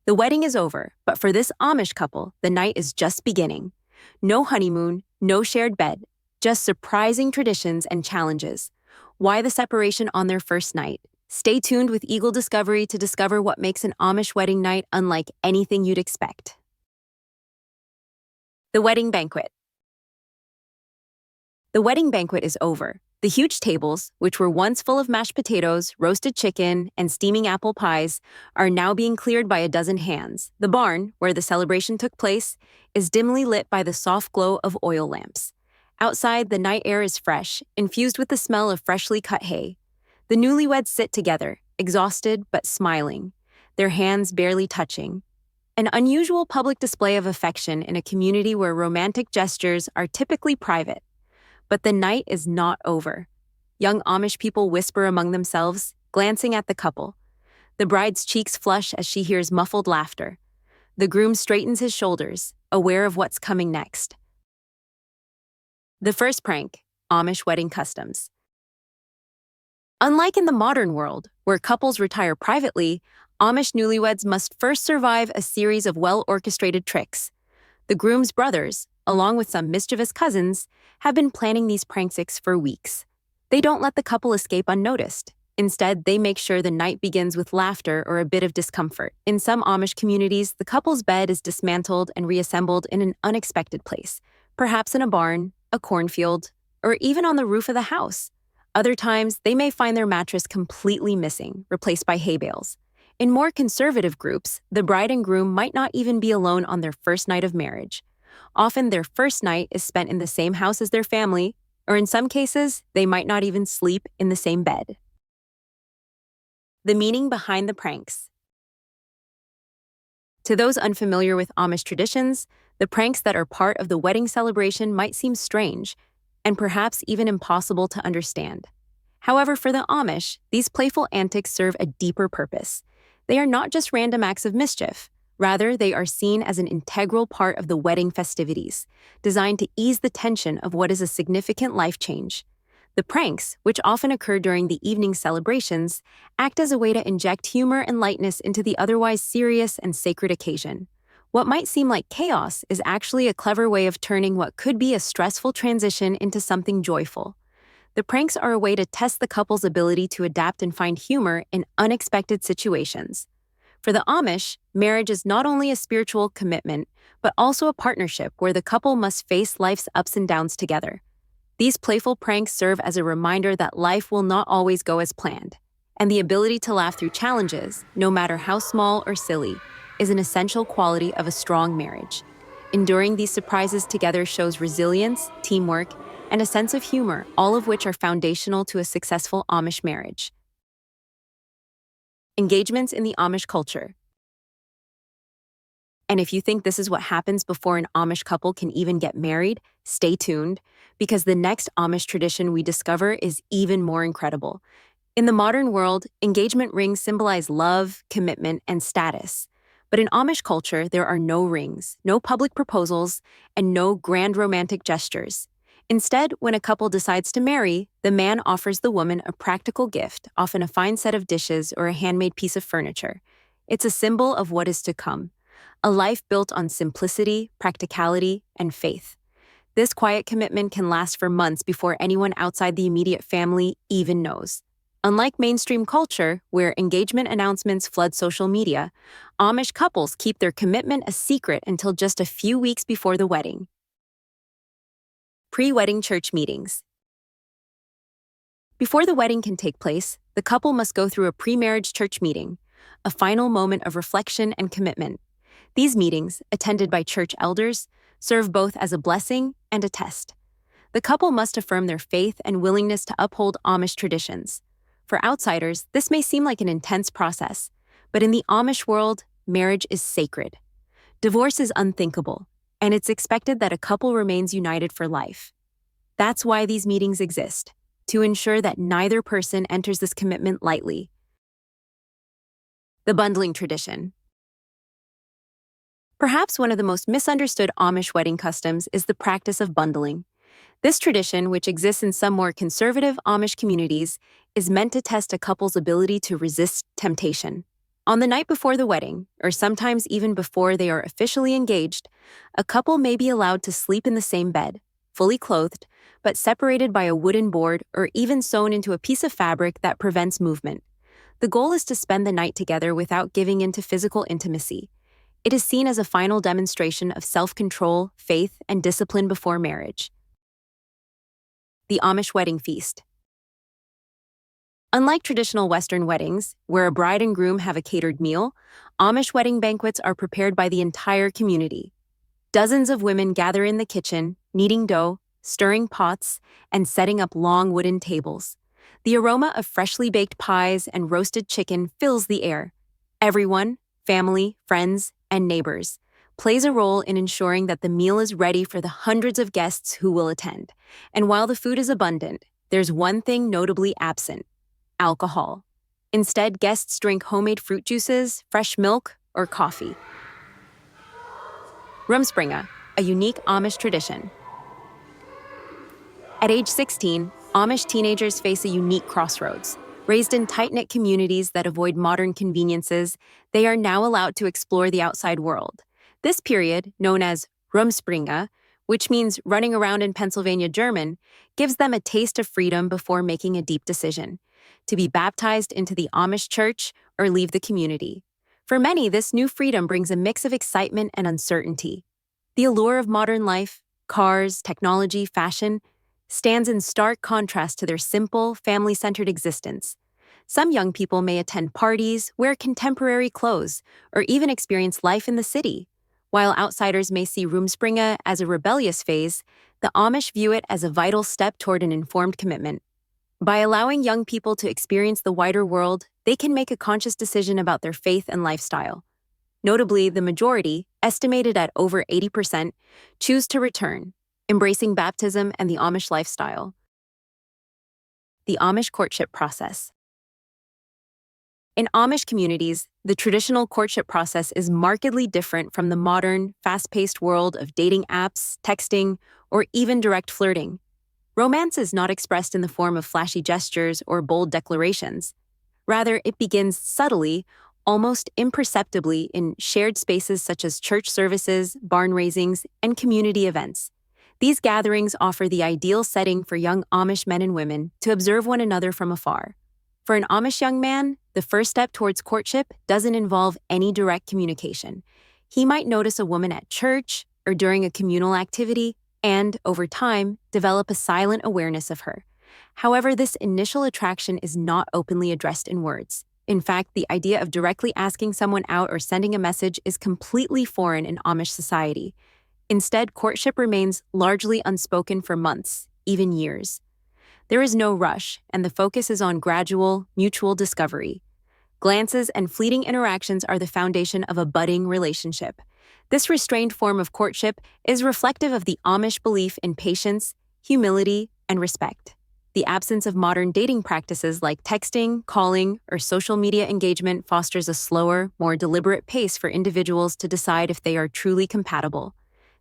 The wedding is over, but for this Amish couple, the night is just beginning. No honeymoon, no shared bed, just surprising traditions and challenges. Why the separation on their first night? Stay tuned with Eagle Discovery to discover what makes an Amish wedding night unlike anything you'd expect. The Wedding Banquet. The wedding banquet is over. The huge tables, which were once full of mashed potatoes, roasted chicken, and steaming apple pies, are now being cleared by a dozen hands. The barn, where the celebration took place, is dimly lit by the soft glow of oil lamps. Outside, the night air is fresh, infused with the smell of freshly cut hay. The newlyweds sit together, exhausted but smiling, their hands barely touching. An unusual public display of affection in a community where romantic gestures are typically private. But the night is not over. Young Amish people whisper among themselves, glancing at the couple. The bride's cheeks flush as she hears muffled laughter. The groom straightens his shoulders, aware of what's coming next. The first prank, Amish wedding customs. Unlike in the modern world, where couples retire privately, Amish newlyweds must first survive a series of well-orchestrated tricks. The groom's brothers, along with some mischievous cousins, have been planning these pranks for weeks. They don't let the couple escape unnoticed. Instead, they make sure the night begins with laughter or a bit of discomfort. In some Amish communities, the couple's bed is dismantled and reassembled in an unexpected place, perhaps in a barn, a cornfield, or even on the roof of the house. Other times, they may find their mattress completely missing, replaced by hay bales. In more conservative groups, the bride and groom might not even be alone on their first night of marriage. Often their first night is spent in the same house as their family, or in some cases, they might not even sleep in the same bed. The meaning behind the pranks. To those unfamiliar with Amish traditions, the pranks that are part of the wedding celebration might seem strange, and perhaps even impossible to understand. However, for the Amish, these playful antics serve a deeper purpose. They are not just random acts of mischief. Rather, they are seen as an integral part of the wedding festivities, designed to ease the tension of what is a significant life change. The pranks, which often occur during the evening celebrations, act as a way to inject humor and lightness into the otherwise serious and sacred occasion. What might seem like chaos is actually a clever way of turning what could be a stressful transition into something joyful. The pranks are a way to test the couple's ability to adapt and find humor in unexpected situations. For the Amish, marriage is not only a spiritual commitment, but also a partnership where the couple must face life's ups and downs together. These playful pranks serve as a reminder that life will not always go as planned, and the ability to laugh through challenges, no matter how small or silly, is an essential quality of a strong marriage. Enduring these surprises together shows resilience, teamwork, and a sense of humor, all of which are foundational to a successful Amish marriage. Engagements in the Amish culture. And if you think this is what happens before an Amish couple can even get married, stay tuned, because the next Amish tradition we discover is even more incredible. In the modern world, engagement rings symbolize love, commitment, and status. But in Amish culture, there are no rings, no public proposals, and no grand romantic gestures. Instead, when a couple decides to marry, the man offers the woman a practical gift, often a fine set of dishes or a handmade piece of furniture. It's a symbol of what is to come, a life built on simplicity, practicality, and faith. This quiet commitment can last for months before anyone outside the immediate family even knows. Unlike mainstream culture, where engagement announcements flood social media, Amish couples keep their commitment a secret until just a few weeks before the wedding. Pre-wedding church meetings. Before the wedding can take place, the couple must go through a pre-marriage church meeting, a final moment of reflection and commitment. These meetings, attended by church elders, serve both as a blessing and a test. The couple must affirm their faith and willingness to uphold Amish traditions. For outsiders, this may seem like an intense process, but in the Amish world, marriage is sacred. Divorce is unthinkable, and it's expected that a couple remains united for life. That's why these meetings exist, to ensure that neither person enters this commitment lightly. The bundling tradition. Perhaps one of the most misunderstood Amish wedding customs is the practice of bundling. This tradition, which exists in some more conservative Amish communities, is meant to test a couple's ability to resist temptation. On the night before the wedding, or sometimes even before they are officially engaged, a couple may be allowed to sleep in the same bed, fully clothed, but separated by a wooden board or even sewn into a piece of fabric that prevents movement. The goal is to spend the night together without giving in to physical intimacy. It is seen as a final demonstration of self-control, faith, and discipline before marriage. The Amish Wedding Feast. Unlike traditional Western weddings, where a bride and groom have a catered meal, Amish wedding banquets are prepared by the entire community. Dozens of women gather in the kitchen, kneading dough, stirring pots, and setting up long wooden tables. The aroma of freshly baked pies and roasted chicken fills the air. Everyone, family, friends, and neighbors, plays a role in ensuring that the meal is ready for the hundreds of guests who will attend. And while the food is abundant, there's one thing notably absent: alcohol. Instead, guests drink homemade fruit juices, fresh milk, or coffee. Rumspringa, a unique Amish tradition. At age 16, Amish teenagers face a unique crossroads. Raised in tight-knit communities that avoid modern conveniences, they are now allowed to explore the outside world. This period, known as Rumspringa, which means running around in Pennsylvania German, gives them a taste of freedom before making a deep decision: to be baptized into the Amish church or leave the community. For many, this new freedom brings a mix of excitement and uncertainty. The allure of modern life, cars, technology, fashion, stands in stark contrast to their simple, family-centered existence. Some young people may attend parties, wear contemporary clothes, or even experience life in the city. While outsiders may see Rumspringa as a rebellious phase, the Amish view it as a vital step toward an informed commitment. By allowing young people to experience the wider world, they can make a conscious decision about their faith and lifestyle. Notably, the majority, estimated at over 80%, choose to return, embracing baptism and the Amish lifestyle. The Amish courtship process. In Amish communities, the traditional courtship process is markedly different from the modern, fast-paced world of dating apps, texting, or even direct flirting. Romance is not expressed in the form of flashy gestures or bold declarations. Rather, it begins subtly, almost imperceptibly, in shared spaces such as church services, barn raisings, and community events. These gatherings offer the ideal setting for young Amish men and women to observe one another from afar. For an Amish young man, the first step towards courtship doesn't involve any direct communication. He might notice a woman at church or during a communal activity and, over time, develop a silent awareness of her. However, this initial attraction is not openly addressed in words. In fact, the idea of directly asking someone out or sending a message is completely foreign in Amish society. Instead, courtship remains largely unspoken for months, even years. There is no rush, and the focus is on gradual, mutual discovery. Glances and fleeting interactions are the foundation of a budding relationship. This restrained form of courtship is reflective of the Amish belief in patience, humility, and respect. The absence of modern dating practices like texting, calling, or social media engagement fosters a slower, more deliberate pace for individuals to decide if they are truly compatible.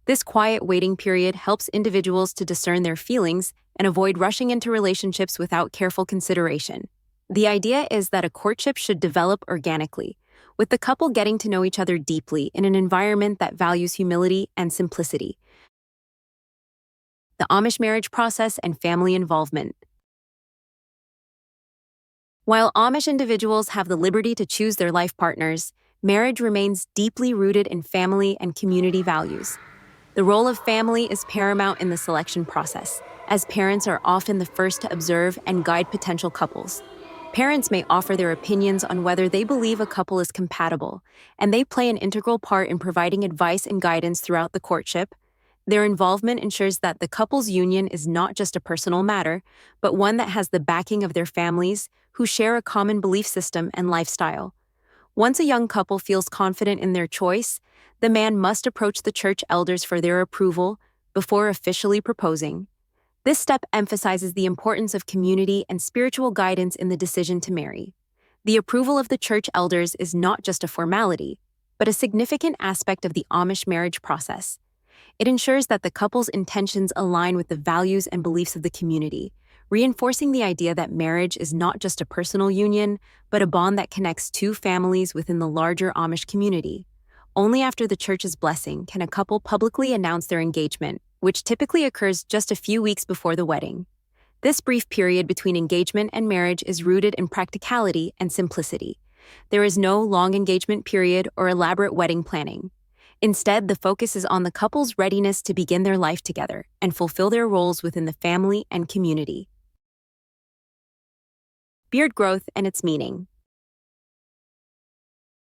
This quiet waiting period helps individuals to discern their feelings and avoid rushing into relationships without careful consideration. The idea is that a courtship should develop organically, with the couple getting to know each other deeply in an environment that values humility and simplicity. The Amish marriage process and family involvement. While Amish individuals have the liberty to choose their life partners, marriage remains deeply rooted in family and community values. The role of family is paramount in the selection process, as parents are often the first to observe and guide potential couples. Parents may offer their opinions on whether they believe a couple is compatible, and they play an integral part in providing advice and guidance throughout the courtship. Their involvement ensures that the couple's union is not just a personal matter, but one that has the backing of their families, who share a common belief system and lifestyle. Once a young couple feels confident in their choice, the man must approach the church elders for their approval before officially proposing. This step emphasizes the importance of community and spiritual guidance in the decision to marry. The approval of the church elders is not just a formality, but a significant aspect of the Amish marriage process. It ensures that the couple's intentions align with the values and beliefs of the community, reinforcing the idea that marriage is not just a personal union, but a bond that connects two families within the larger Amish community. Only after the church's blessing can a couple publicly announce their engagement, which typically occurs just a few weeks before the wedding. This brief period between engagement and marriage is rooted in practicality and simplicity. There is no long engagement period or elaborate wedding planning. Instead, the focus is on the couple's readiness to begin their life together and fulfill their roles within the family and community. Beard growth and its meaning.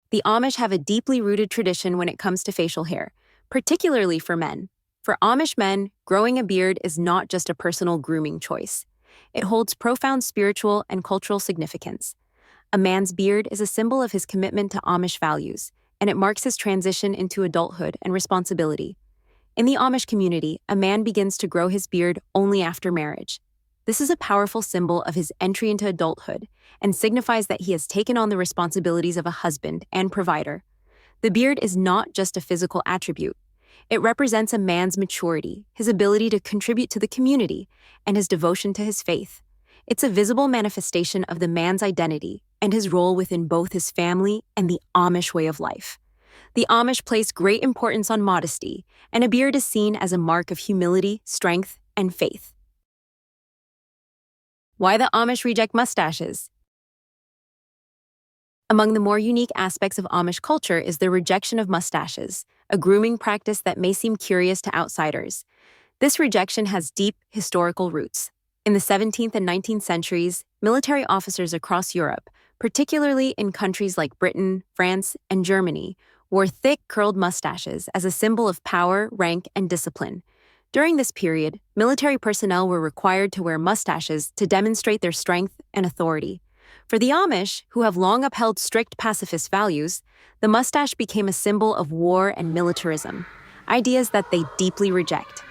The Amish have a deeply rooted tradition when it comes to facial hair, particularly for men. For Amish men, growing a beard is not just a personal grooming choice. It holds profound spiritual and cultural significance. A man's beard is a symbol of his commitment to Amish values, and it marks his transition into adulthood and responsibility. In the Amish community, a man begins to grow his beard only after marriage. This is a powerful symbol of his entry into adulthood and signifies that he has taken on the responsibilities of a husband and provider. The beard is not just a physical attribute. It represents a man's maturity, his ability to contribute to the community, and his devotion to his faith. It's a visible manifestation of the man's identity and his role within both his family and the Amish way of life. The Amish place great importance on modesty, and a beard is seen as a mark of humility, strength, and faith. Why the Amish reject mustaches? Among the more unique aspects of Amish culture is the rejection of mustaches, a grooming practice that may seem curious to outsiders. This rejection has deep historical roots. In the 17th and 19th centuries, military officers across Europe, particularly in countries like Britain, France, and Germany, wore thick, curled mustaches as a symbol of power, rank, and discipline. During this period, military personnel were required to wear mustaches to demonstrate their strength and authority. For the Amish, who have long upheld strict pacifist values, the mustache became a symbol of war and militarism, ideas that they deeply reject.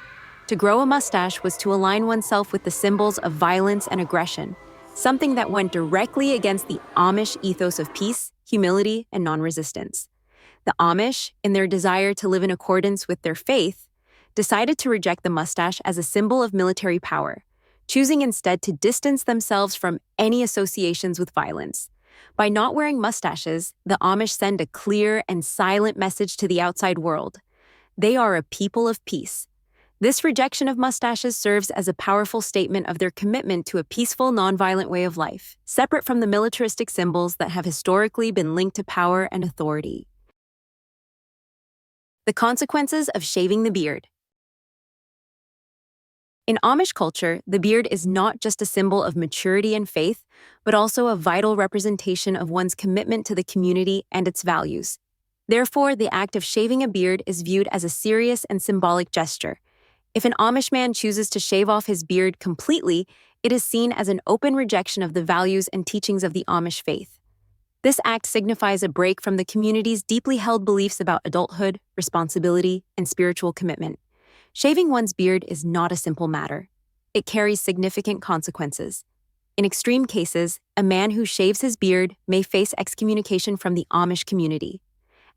To grow a mustache was to align oneself with the symbols of violence and aggression, something that went directly against the Amish ethos of peace, humility, and non-resistance. The Amish, in their desire to live in accordance with their faith, decided to reject the mustache as a symbol of military power, choosing instead to distance themselves from any associations with violence. By not wearing mustaches, the Amish send a clear and silent message to the outside world. They are a people of peace. This rejection of mustaches serves as a powerful statement of their commitment to a peaceful, nonviolent way of life, separate from the militaristic symbols that have historically been linked to power and authority. The consequences of shaving the beard. In Amish culture, the beard is not just a symbol of maturity and faith, but also a vital representation of one's commitment to the community and its values. Therefore, the act of shaving a beard is viewed as a serious and symbolic gesture. If an Amish man chooses to shave off his beard completely, it is seen as an open rejection of the values and teachings of the Amish faith. This act signifies a break from the community's deeply held beliefs about adulthood, responsibility, and spiritual commitment. Shaving one's beard is not a simple matter. It carries significant consequences. In extreme cases, a man who shaves his beard may face excommunication from the Amish community.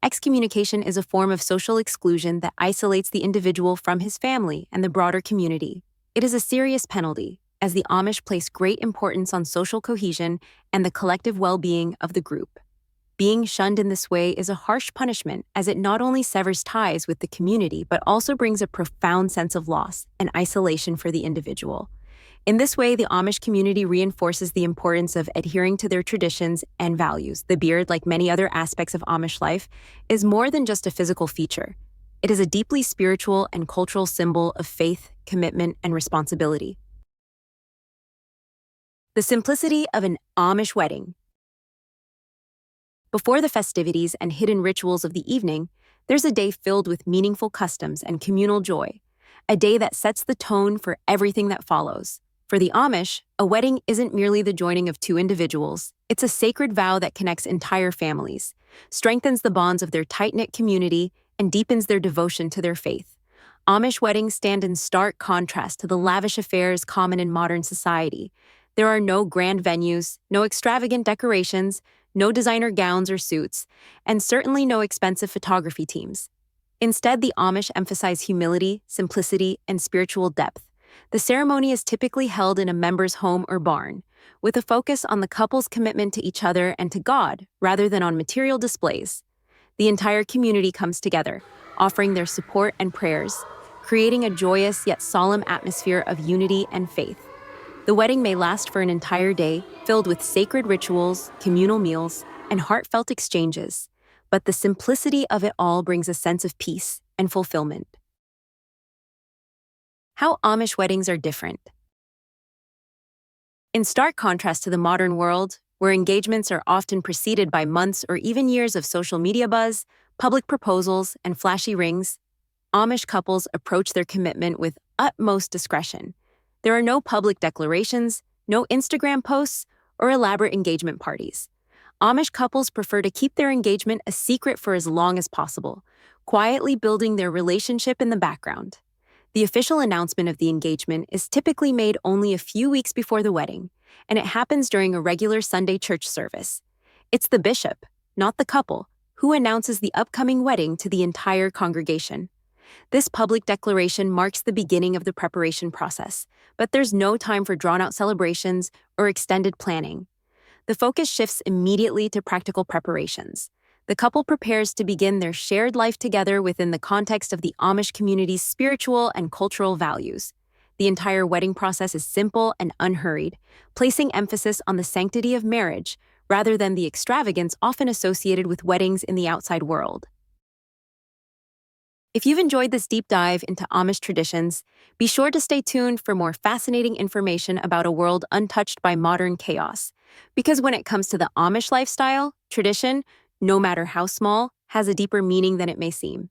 Excommunication is a form of social exclusion that isolates the individual from his family and the broader community. It is a serious penalty, as the Amish place great importance on social cohesion and the collective well-being of the group. Being shunned in this way is a harsh punishment, as it not only severs ties with the community but also brings a profound sense of loss and isolation for the individual. In this way, the Amish community reinforces the importance of adhering to their traditions and values. The beard, like many other aspects of Amish life, is more than just a physical feature. It is a deeply spiritual and cultural symbol of faith, commitment, and responsibility. The simplicity of an Amish wedding. Before the festivities and hidden rituals of the evening, there's a day filled with meaningful customs and communal joy, a day that sets the tone for everything that follows. For the Amish, a wedding isn't merely the joining of two individuals. It's a sacred vow that connects entire families, strengthens the bonds of their tight-knit community, and deepens their devotion to their faith. Amish weddings stand in stark contrast to the lavish affairs common in modern society. There are no grand venues, no extravagant decorations, no designer gowns or suits, and certainly no expensive photography teams. Instead, the Amish emphasize humility, simplicity, and spiritual depth. The ceremony is typically held in a member's home or barn, with a focus on the couple's commitment to each other and to God rather than on material displays. The entire community comes together, offering their support and prayers, creating a joyous yet solemn atmosphere of unity and faith. The wedding may last for an entire day, filled with sacred rituals, communal meals, and heartfelt exchanges, but the simplicity of it all brings a sense of peace and fulfillment. How Amish weddings are different. In stark contrast to the modern world, where engagements are often preceded by months or even years of social media buzz, public proposals, and flashy rings, Amish couples approach their commitment with utmost discretion. There are no public declarations, no Instagram posts, or elaborate engagement parties. Amish couples prefer to keep their engagement a secret for as long as possible, quietly building their relationship in the background. The official announcement of the engagement is typically made only a few weeks before the wedding, and it happens during a regular Sunday church service. It's the bishop, not the couple, who announces the upcoming wedding to the entire congregation. This public declaration marks the beginning of the preparation process, but there's no time for drawn-out celebrations or extended planning. The focus shifts immediately to practical preparations. The couple prepares to begin their shared life together within the context of the Amish community's spiritual and cultural values. The entire wedding process is simple and unhurried, placing emphasis on the sanctity of marriage rather than the extravagance often associated with weddings in the outside world. If you've enjoyed this deep dive into Amish traditions, be sure to stay tuned for more fascinating information about a world untouched by modern chaos. Because when it comes to the Amish lifestyle, tradition, no matter how small, has a deeper meaning than it may seem.